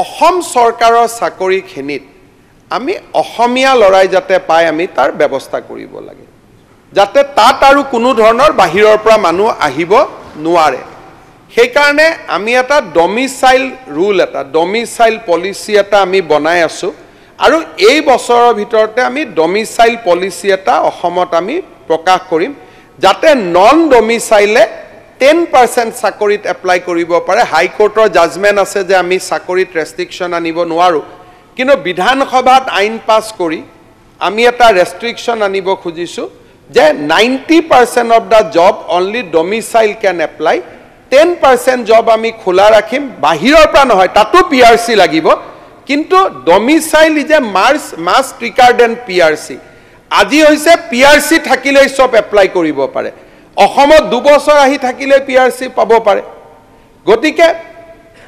অসম চৰকাৰৰ চাকৰিখিনিত আমি অসমীয়া লৰাই যাতে পায় আমি তাৰ ব্যৱস্থা কৰিব লাগে যাতে তাত আৰু কোনো ধৰণৰ বাহিৰৰ পৰা মানুহ আহিব নোৱাৰে সেই কাৰণে আমি এটা ডমিসাইল ৰুল এটা ডমিসাইল পলিচি এটা আমি বনাই আছো আৰু এই বছৰৰ ভিতৰতে আমি ডমিসাইল পলিচি এটা অসমত আমি প্ৰকাশ কৰিম যাতে নন ডমিসাইলে 10% চাকৰিত এপ্লাই কৰিব পাৰে হাই কোৰ্টৰ জাজমেন্ট আছে যে আমি চাকৰিত ৰেষ্ট্ৰিকশন আনিব নোৱাৰো কিন্তু বিধানসভাত আইন পাস কৰি আমি এটা ৰেষ্ট্ৰিকশন আনিব খুজিছো যে 90% of the job only domicile can apply 10% job আমি খোলা ৰাখিম বাহিৰৰ পৰা নহয় তাতো পিআৰসি লাগিব কিন্তু domicile is a must record and PRC আজি হৈছে পিআৰসি থাকিলে সব এপ্লাই কৰিব পাৰে অসমত 2 বছৰ আহি থাকিলে পিআৰসি পাব পাৰে গতিকে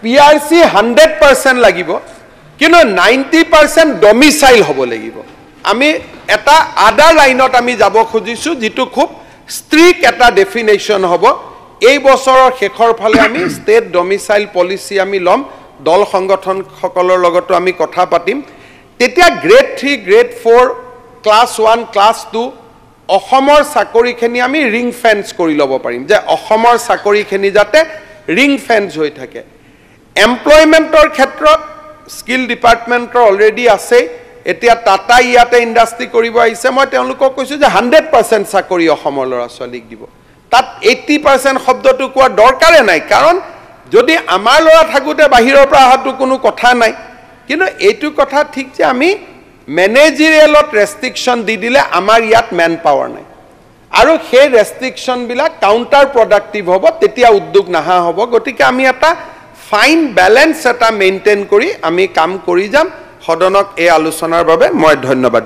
পিআৰসি 100% লাগিব কিন্তু 90% ডমিসাইল হ'ব লাগিব আমি এটা আদাৰ লাইনত আমি যাব খুজিছো যেটো খুব ষ্ট্ৰিক্ট এটা ডেফিনেশন হ'ব এই বছৰৰ শেষৰ ফালে আমি ষ্টেট ডমিসাইল পলিচি আমি লম দল সংগঠন সকলৰ লগতো আমি কথা পাতিম তেতিয়া গ্ৰেড 3 গ্ৰেড 4 ক্লাস 1 ক্লাস 2 অসমৰ চাকৰিখিনি আমি ৰিং ফেন্স কৰি লব পাৰিম যে অসমৰ চাকৰিখিনি যাতে ৰিং ফেন্স হৈ থাকে এমপ্লয়মেন্টৰ ক্ষেত্ৰত স্কিল ডিপাৰ্টমেন্টৰ অলৰেডি আছে এতিয়া টাটা ইয়াতে ইন্ডাষ্ট্ৰি কৰিব আহিছে মই তেওঁলোকক কৈছো যে 100% চাকৰি অসমৰ ল'ৰা ছোৱালীক দিব তাত 80% শব্দটো কোৱা দৰকাৰে নাই কাৰণ যদি আমাৰ ল'ৰা থাকুতে বাহিৰৰ পৰা আহাটো কোনো কথা নাই কিন্তু এইটো কথা ঠিক যে আমি ম্যানেজাৰিয়েলত ৰেষ্ট্ৰিকশন দি দিলে আমাৰ ইয়াত ম্যান পাৱাৰ নাই আৰু সেই ৰেষ্ট্ৰিকশন বিলাক কাউন্টাৰ প্ৰডাক্টিভ হ'ব তেতিয়া উদ্যোগ নাহা হ'ব গতিকে আমি এটা ফাইন ব্যালেন্স এটা মেইনটেইন কৰি আমি কাম কৰি যাম সদনক এই আলোচনাৰ বাবে মই ধন্যবাদ